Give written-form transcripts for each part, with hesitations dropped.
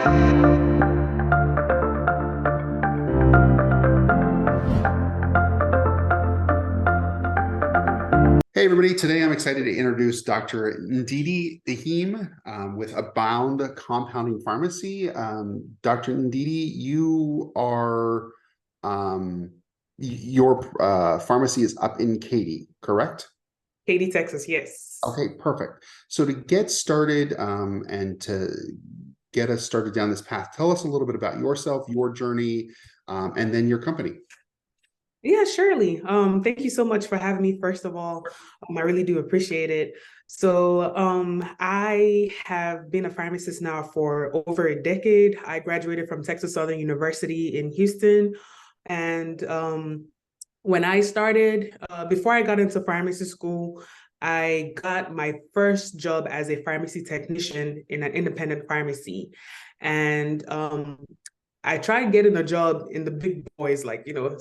Hey everybody, today I'm excited to introduce Dr. Ndidi Dahim with Abound Compounding Pharmacy. Dr. Ndidi, your pharmacy is up in Katy, correct? Katy, Texas, yes. Okay, perfect. So to get started and to get us started down this path, tell us a little bit about yourself, your journey, and then your company. Yeah, surely. Thank you so much for having me, first of all. I really do appreciate it. So I have been a pharmacist now for over a decade. I graduated from Texas Southern University in Houston. And when I started, before I got into pharmacy school, I got my first job as a pharmacy technician in an independent pharmacy. And I tried getting a job in the big boys, like, the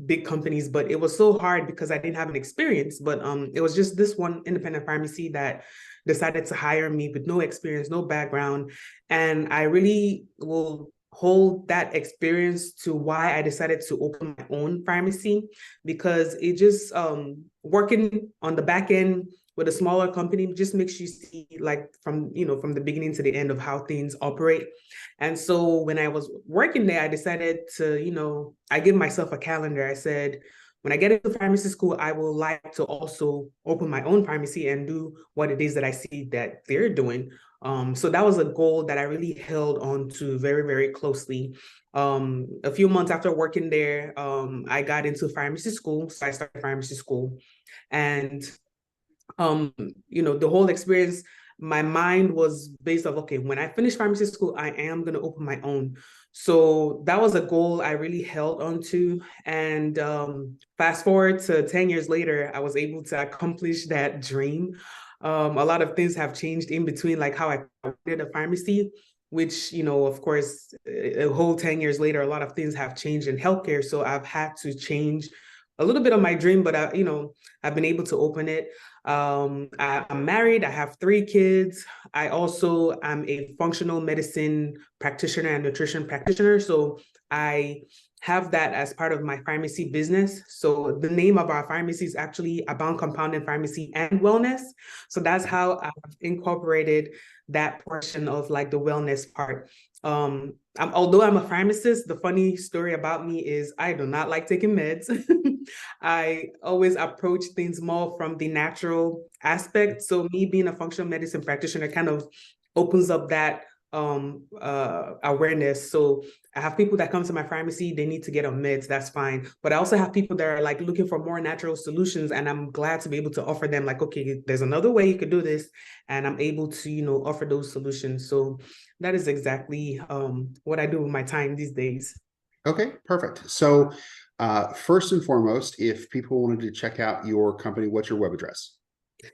big companies, but it was so hard because I didn't have an experience. But it was just this one independent pharmacy that decided to hire me with no experience, no background. And I really will hold that experience to why I decided to open my own pharmacy, because it just working on the back end with a smaller company just makes you see, like, from the beginning to the end of how things operate. And so when I was working there, I decided to, I give myself a calendar. I said, when I get into pharmacy school, I will like to also open my own pharmacy and do what it is that I see that they're doing. So that was a goal that I really held on to very, very closely. A few months after working there, I got into pharmacy school. So I started pharmacy school. And the whole experience, my mind was based off, okay, when I finish pharmacy school, I am going to open my own. So that was a goal I really held on to. And fast forward to 10 years later, I was able to accomplish that dream. A lot of things have changed in between, like how I did a pharmacy, which, of course, a whole 10 years later, a lot of things have changed in healthcare. So I've had to change a little bit of my dream, but I've been able to open it. I'm married. I have 3 kids. I also am a functional medicine practitioner and nutrition practitioner. So I have that as part of my pharmacy business. So the name of our pharmacy is actually Abound Compounding Pharmacy and Wellness. So that's how I've incorporated that portion of, like, the wellness part. Although I'm a pharmacist, the funny story about me is I do not like taking meds. I always approach things more from the natural aspect. So me being a functional medicine practitioner kind of opens up that awareness. So I have people that come to my pharmacy, they need to get on meds, that's fine. But I also have people that are, like, looking for more natural solutions, and I'm glad to be able to offer them, like, okay, there's another way you could do this, and I'm able to, offer those solutions. So that is exactly what I do with my time these days. Okay, perfect. So first and foremost, if people wanted to check out your company, what's your web address?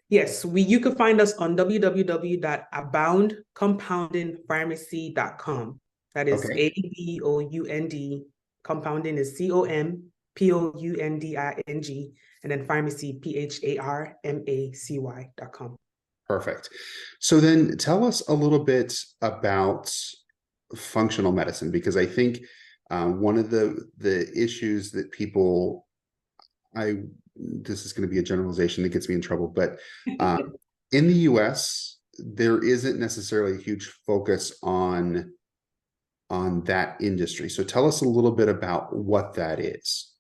Yes, you could find us on www.aboundcompoundingpharmacy.com. That is Okay, ABOUND. Compounding is COMPOUNDING, and then pharmacy PHARMACY.com. perfect. So then tell us a little bit about functional medicine, because I think one of the issues that people, this is going to be a generalization that gets me in trouble, but in the US, there isn't necessarily a huge focus on that industry. So tell us a little bit about what that is.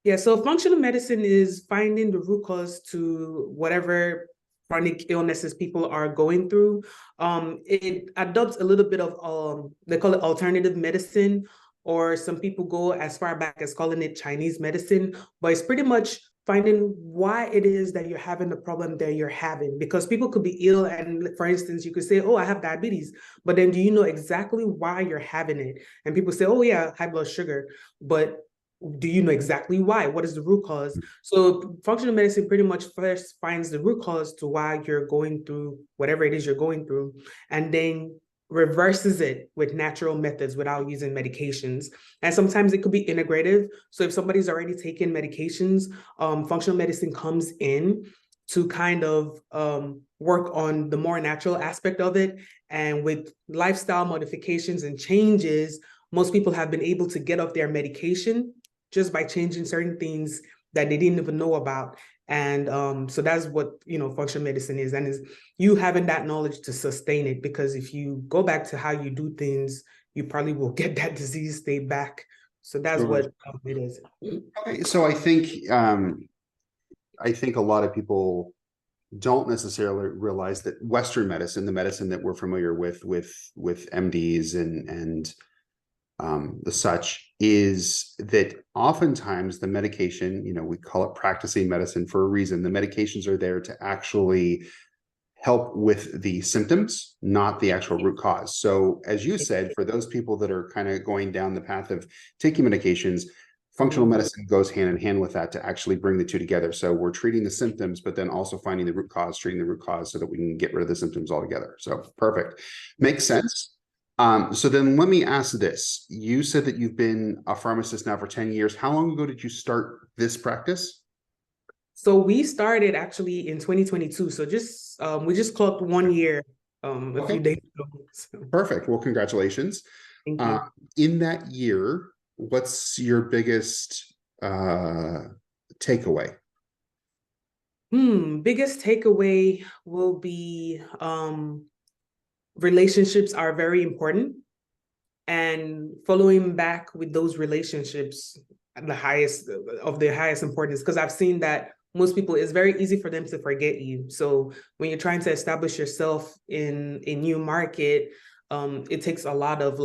Yeah, so functional medicine is finding the root cause to whatever chronic illnesses people are going through. It adopts a little bit of, they call it alternative medicine, or some people go as far back as calling it Chinese medicine, but it's pretty much finding why it is that you're having the problem that you're having. Because people could be ill, and for instance, you could say, oh, I have diabetes, but then do you know exactly why you're having it? And people say, oh yeah, high blood sugar, but do you know exactly why? What is the root cause? So functional medicine pretty much first finds the root cause to why you're going through whatever it is you're going through, and then reverses it with natural methods without using medications. And sometimes it could be integrative. So if somebody's already taking medications, functional medicine comes in to kind of work on the more natural aspect of it. And with lifestyle modifications and changes, most people have been able to get off their medication just by changing certain things that they didn't even know about. And so that's what, functional medicine is. And is you having that knowledge to sustain it, because if you go back to how you do things, you probably will get that disease state back. So that's Sure. what it is. Okay, so I think a lot of people don't necessarily realize that Western medicine, the medicine that we're familiar with MDs and the such, is that oftentimes the medication, we call it practicing medicine for a reason. The medications are there to actually help with the symptoms, not the actual root cause. So as you said, for those people that are kind of going down the path of taking medications, functional medicine goes hand in hand with that to actually bring the two together. So we're treating the symptoms, but then also finding the root cause, treating the root cause so that we can get rid of the symptoms altogether. So perfect. Makes sense. So then let me ask this. You said that you've been a pharmacist now for 10 years. How long ago did you start this practice? So we started actually in 2022. So we just clocked 1 year a few days ago. So. Perfect. Well, congratulations. Thank you. In that year, what's your biggest takeaway? Biggest takeaway will be relationships are very important, and following back with those relationships at the highest importance, because I've seen that most people, it's very easy for them to forget you. So when you're trying to establish yourself in a new market, it takes a lot of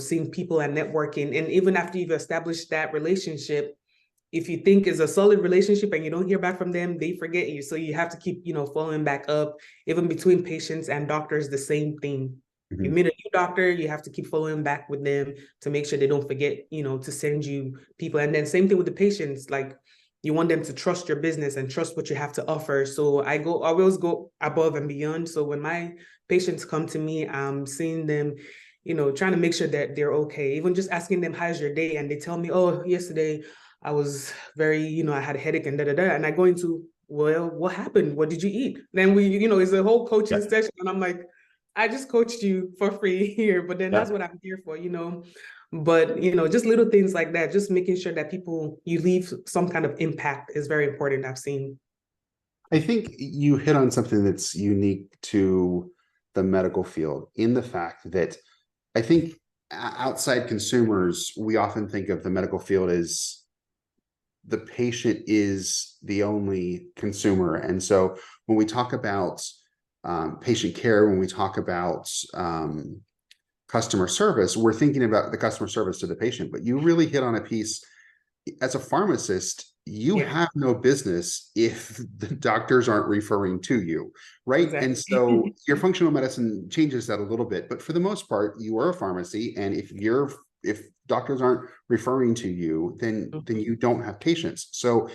seeing people and networking. And even after you've established that relationship, if you think it's a solid relationship and you don't hear back from them, they forget you. So you have to keep, following back up. Even between patients and doctors, the same thing. Mm-hmm. You meet a new doctor, you have to keep following back with them to make sure they don't forget, to send you people. And then same thing with the patients, you want them to trust your business and trust what you have to offer. So I always go above and beyond. So when my patients come to me, I'm seeing them, trying to make sure that they're okay. Even just asking them, how's your day? And they tell me, oh, yesterday I was very, I had a headache and And I go into, well, what happened? What did you eat? Then we, it's a whole coaching session. And I'm like, I just coached you for free here, but then that's what I'm here for, But, just little things like that, just making sure that you leave some kind of impact is very important, I've seen. I think you hit on something that's unique to the medical field, in the fact that I think outside consumers, we often think of the medical field as the patient is the only consumer. And so when we talk about patient care, when we talk about customer service, we're thinking about the customer service to the patient. But you really hit on a piece. As a pharmacist, you have no business if the doctors aren't referring to you, right? Exactly. And so your functional medicine changes that a little bit, but for the most part, you are a pharmacy, and if doctors aren't referring to you, then you don't have patients. So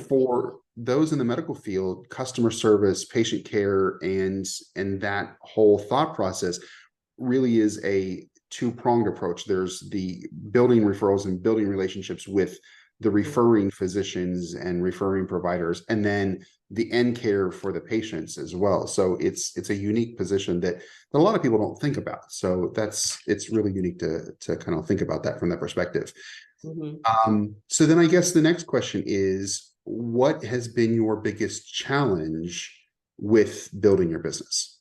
for those in the medical field, customer service, patient care, and that whole thought process really is a two-pronged approach. There's the building referrals and building relationships with the referring physicians and referring providers, and then the end care for the patients as well. So it's a unique position that a lot of people don't think about. So it's really unique to kind of think about that from that perspective. So then I guess the next question is, what has been your biggest challenge with building your business?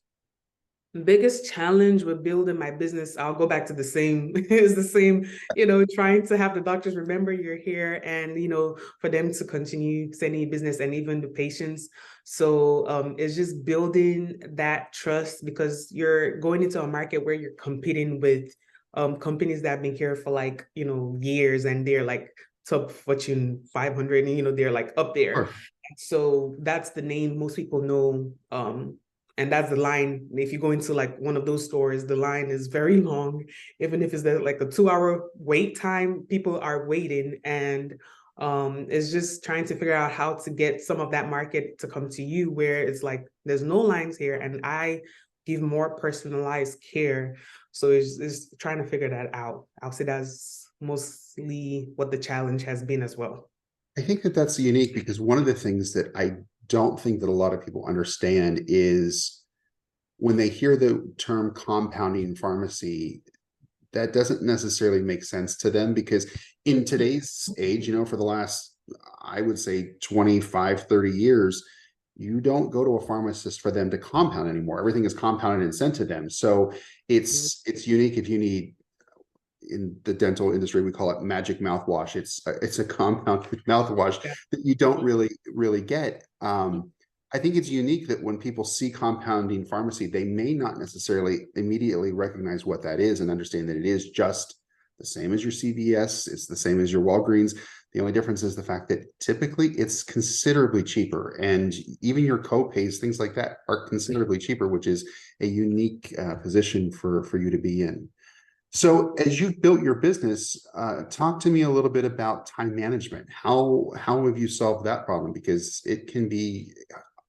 Biggest challenge with building my business, I'll go back to the same, it's the same, trying to have the doctors remember you're here, and, for them to continue sending you business, and even the patients. So it's just building that trust, because you're going into a market where you're competing with companies that have been here for years, and they're top Fortune 500, and they're up there. Sure. So that's the name most people know. And that's the line. If you go into one of those stores, the line is very long. Even if it's a 2-hour wait time, people are waiting. And it's just trying to figure out how to get some of that market to come to you, where it's there's no lines here, and I give more personalized care. So it's trying to figure that out. I'll say that's mostly what the challenge has been as well. I think that's unique, because one of the things that I don't think that a lot of people understand is when they hear the term compounding pharmacy, that doesn't necessarily make sense to them, because in today's age, for the last, I would say 25, 30 years, you don't go to a pharmacist for them to compound anymore. Everything is compounded and sent to them. So it's unique. If you need, in the dental industry, we call it magic mouthwash. It's a compounded mouthwash Yeah. that you don't really get. I think it's unique that when people see compounding pharmacy, they may not necessarily immediately recognize what that is and understand that it is just the same as your CVS. It's the same as your Walgreens. The only difference is the fact that typically it's considerably cheaper, and even your co-pays, things like that, are considerably cheaper, which is a unique position for you to be in. So as you've built your business, talk to me a little bit about time management. How have you solved that problem? Because it can be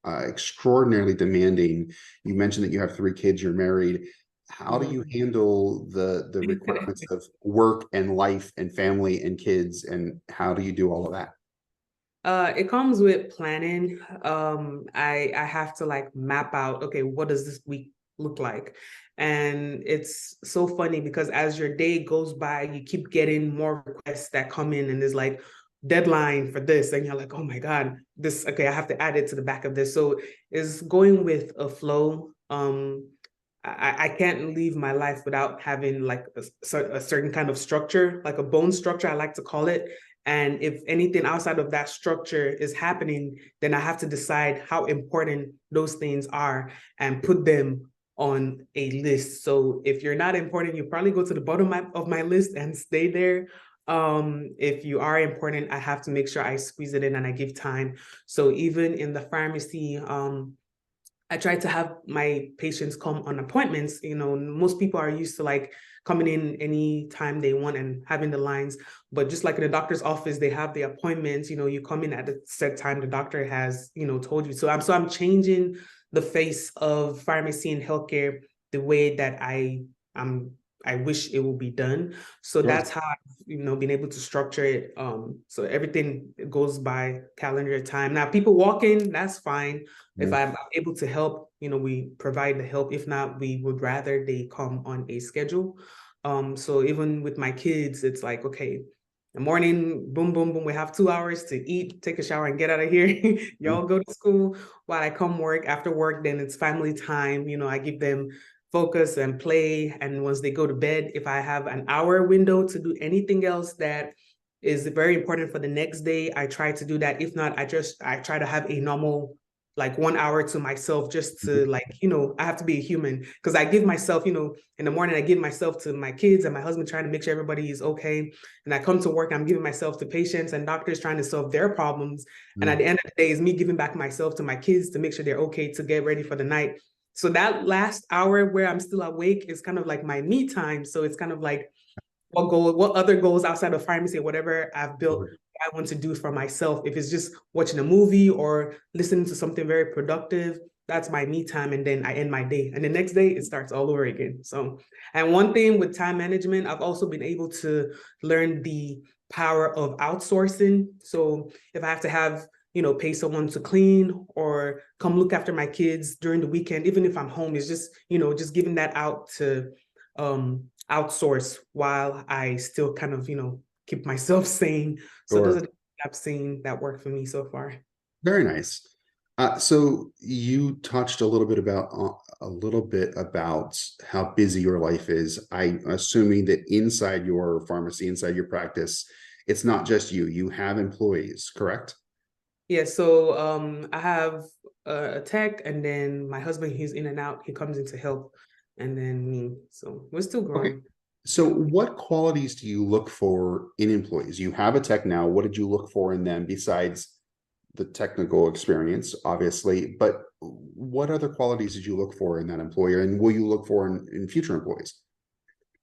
extraordinarily demanding. You mentioned that you have 3 kids, you're married. How do you handle the requirements of work and life and family and kids, and how do you do all of that? It comes with planning. I have to like map out, okay, what does this week look like? And it's so funny because as your day goes by, you keep getting more requests that come in, and there's like deadline for this, and you're like, oh my God, this, okay, I have to add it to the back of this. So it's going with a flow. I can't leave my life without having like a certain kind of structure, like a bone structure, I like to call it. And if anything outside of that structure is happening, then I have to decide how important those things are and put them on a list. So if you're not important, you probably go to the bottom of my list and stay there. If you are important, I have to make sure I squeeze it in and I give time. So even in the pharmacy, I try to have my patients come on appointments. Most people are used to like coming in any time they want and having the lines. But just like in the doctor's office, they have the appointments. You come in at a set time the doctor has, told you. So I'm changing the face of pharmacy and healthcare the way that I wish it will be done. So Sure. that's how I've, been able to structure it. So everything goes by calendar time. Now, people walk in, that's fine. If I'm able to help, we provide the help. If not, we would rather they come on a schedule. So even with my kids, it's like, okay, the morning, boom, boom, boom, we have 2 hours to eat, take a shower, and get out of here. Y'all go to school while I come work. After work, then it's family time. I give them focus and play. And once they go to bed, if I have an hour window to do anything else that is very important for the next day, I try to do that. If not, I try to have a normal like 1 hour to myself, just to like, I have to be a human, because I give myself, in the morning, I give myself to my kids and my husband, trying to make sure everybody is okay. And I come to work, I'm giving myself to patients and doctors, trying to solve their problems. And at the end of the day is me giving back myself to my kids to make sure they're okay, to get ready for the night. So that last hour where I'm still awake is kind of like my me time. So it's kind of like, what other goals outside of pharmacy, whatever I've built, I want to do for myself. If it's just watching a movie or listening to something very productive, that's my me time. And then I end my day. And the next day it starts all over again. So, and one thing with time management, I've also been able to learn the power of outsourcing. So if I have to have, pay someone to clean or come look after my kids during the weekend, even if I'm home, it's just, just giving that out to outsource while I still kind of, keep myself sane. So those are the things I've seen that work for me so far. Very nice. So you touched a little bit about how busy your life is. I'm assuming that inside your pharmacy, inside your practice, it's not just you. You have employees, correct? Yeah. So I have a tech, and then my husband, he's in and out. He comes in to help, and then me. So we're still Okay. growing. So what qualities do you look for in employees? You have a tech now. What did you look for in them besides the technical experience, obviously, but what other qualities did you look for in that employer, and will you look for in future employees?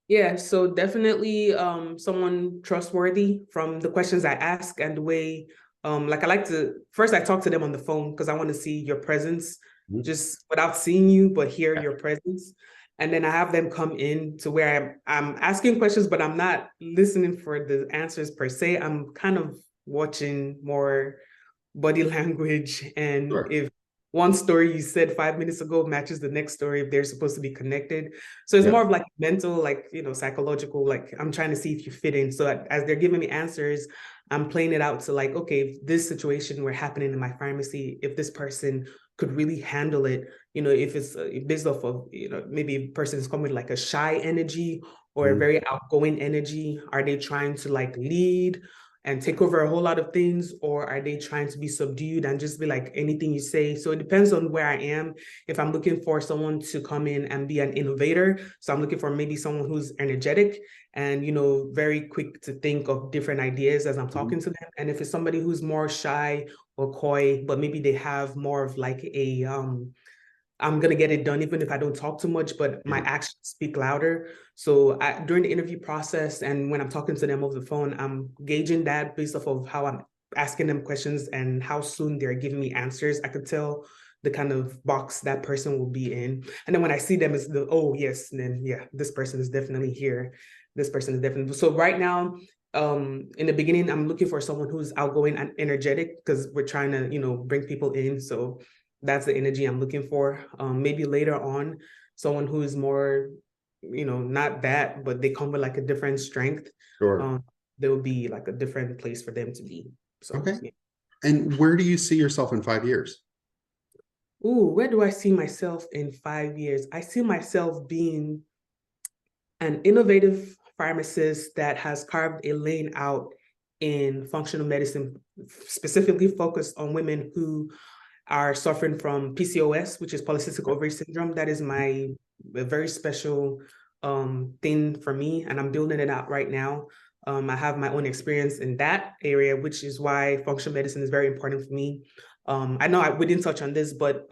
Yeah, so definitely someone trustworthy from the questions I ask and the way, like I like to, first I talk to them on the phone because I want to see your presence just without seeing you, but hear your presence. And then I have them come in to where I'm asking questions, but I'm not listening for the answers per se. I'm kind of watching more body language, and Sure. one story you said 5 minutes ago matches the next story if they're supposed to be connected. So it's Yep. more of like mental, like, psychological, like I'm trying to see if you fit in. So as they're giving me answers, I'm playing it out to like, okay, if this situation were happening in my pharmacy, if this person could really handle it, if it's based off of, maybe a person is coming with like a shy energy or a very outgoing energy. Are they trying to like lead and take over a whole lot of things, or are they trying to be subdued and just be like anything you say? So it depends on where I am. If I'm looking for someone to come in and be an innovator, so I'm looking for maybe someone who's energetic and very quick to think of different ideas as I'm talking to them. And if it's somebody who's more shy or coy, but maybe they have more of like a I'm going to get it done even if I don't talk too much, but my actions speak louder. So during the interview process and when I'm talking to them over the phone, I'm gauging that based off of how I'm asking them questions and how soon they're giving me answers. I could tell the kind of box that person will be in. And then when I see them, it's oh, yes, and then, yeah, this person is definitely here. This person is definitely. So right now, in the beginning, I'm looking for someone who's outgoing and energetic because we're trying to, bring people in. So that's the energy I'm looking for. Maybe later on, someone who is more, not that, but they come with like a different strength. Sure. There will be like a different place for them to be. So, Okay. yeah. And where do you see yourself in 5 years? Ooh, where do I see myself in 5 years? I see myself being an innovative pharmacist that has carved a lane out in functional medicine, specifically focused on women who are suffering from PCOS, which is polycystic ovary syndrome. That is my very special thing for me, and I'm building it out right now. I have my own experience in that area, which is why functional medicine is very important for me. I know we didn't touch on this, but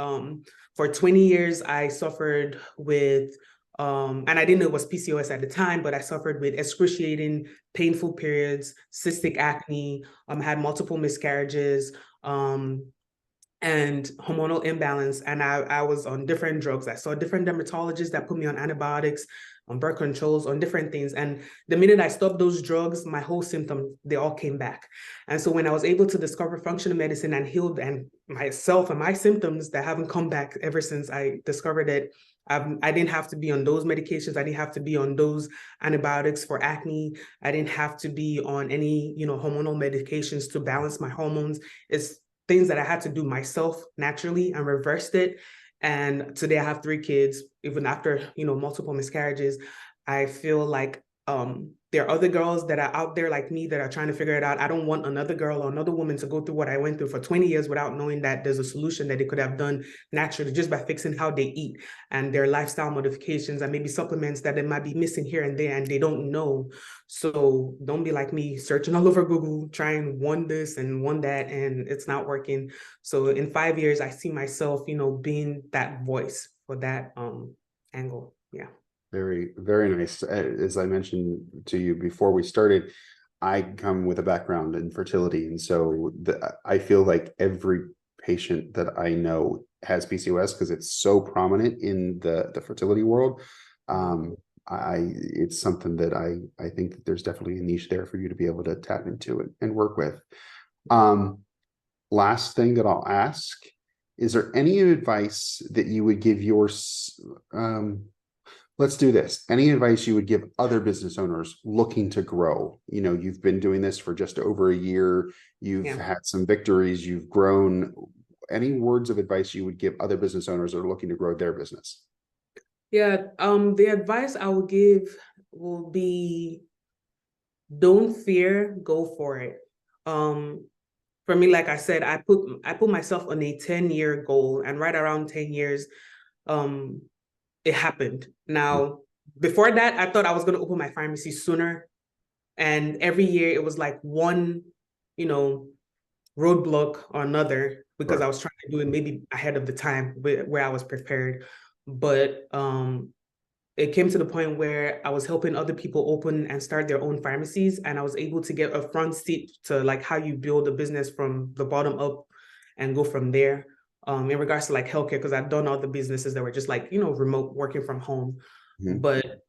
for 20 years, I suffered with, and I didn't know it was PCOS at the time, but I suffered with excruciating, painful periods, cystic acne, had multiple miscarriages, and hormonal imbalance. And I was on different drugs. I saw different dermatologists that put me on antibiotics, on birth controls, on different things. And the minute I stopped those drugs, my whole symptoms, they all came back. And so when I was able to discover functional medicine and healed and myself and my symptoms that haven't come back ever since I discovered it, I didn't have to be on those medications. I didn't have to be on those antibiotics for acne. I didn't have to be on any, hormonal medications to balance my hormones. It's things that I had to do myself naturally and reversed it. And today I have 3 kids, even after, multiple miscarriages. I feel like there are other girls that are out there like me that are trying to figure it out. I don't want another girl or another woman to go through what I went through for 20 years without knowing that there's a solution that they could have done naturally just by fixing how they eat and their lifestyle modifications and maybe supplements that they might be missing here and there and they don't know. So don't be like me searching all over Google, trying one this and one that, and it's not working. So in 5 years, I see myself, being that voice for that angle. Yeah. Very, very nice. As I mentioned to you before we started, I come with a background in fertility. And so I feel like every patient that I know has PCOS because it's so prominent in the fertility world. It's something that I think that there's definitely a niche there for you to be able to tap into it and work with. Last thing that I'll ask, is there any advice that you would give let's do this. Any advice you would give other business owners looking to grow? You've been doing this for just over a year. You've had some victories. You've grown. Any words of advice you would give other business owners that are looking to grow their business? Yeah. The advice I would give will be, don't fear, go for it. For me, like I said, I put myself on a 10-year goal, and right around 10 years, it happened. Now, before that, I thought I was going to open my pharmacy sooner. And every year it was like one, roadblock or another, because I was trying to do it maybe ahead of the time where I was prepared. But it came to the point where I was helping other people open and start their own pharmacies. And I was able to get a front seat to like how you build a business from the bottom up and go from there. In regards to like healthcare, because I've done all the businesses that were just like, remote working from home. But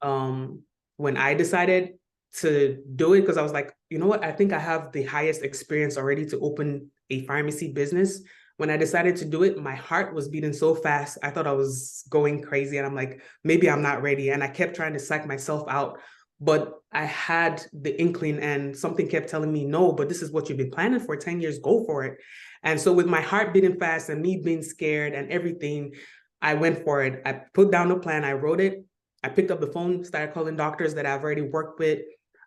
when I decided to do it, because I was like, you know what, I think I have the highest experience already to open a pharmacy business. When I decided to do it, my heart was beating so fast. I thought I was going crazy. And I'm like, maybe I'm not ready. And I kept trying to psych myself out. But I had the inkling and something kept telling me, no, but this is what you've been planning for 10 years, go for it. And so with my heart beating fast and me being scared and everything, I went for it. I put down a plan, I wrote it. I picked up the phone, started calling doctors that I've already worked with.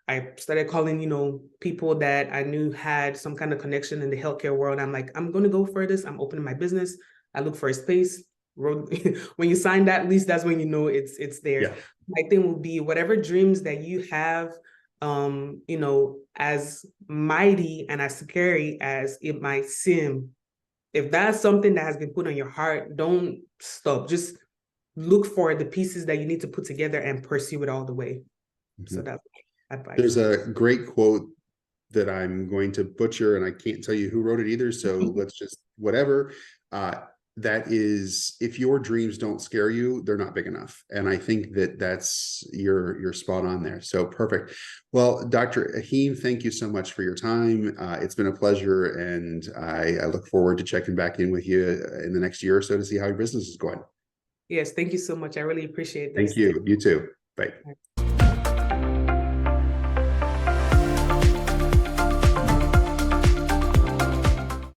I started calling, people that I knew had some kind of connection in the healthcare world. I'm like, I'm going to go for this. I'm opening my business. I look for a space. When you sign that lease, that's when you know it's there. Yeah. My thing will be whatever dreams that you have, as mighty and as scary as it might seem, if that's something that has been put on your heart, don't stop. Just look for the pieces that you need to put together and pursue it all the way. So that's advice. There's a great quote that I'm going to butcher, and I can't tell you who wrote it either. So let's just whatever. That is, if your dreams don't scare you, they're not big enough. And I think that that's you're spot on there. So perfect. Well, Dr. Dahim, thank you so much for your time. It's been a pleasure, and I look forward to checking back in with you in the next year or so to see how your business is going. Yes, thank you so much. I really appreciate this. Thank you. You too. Bye.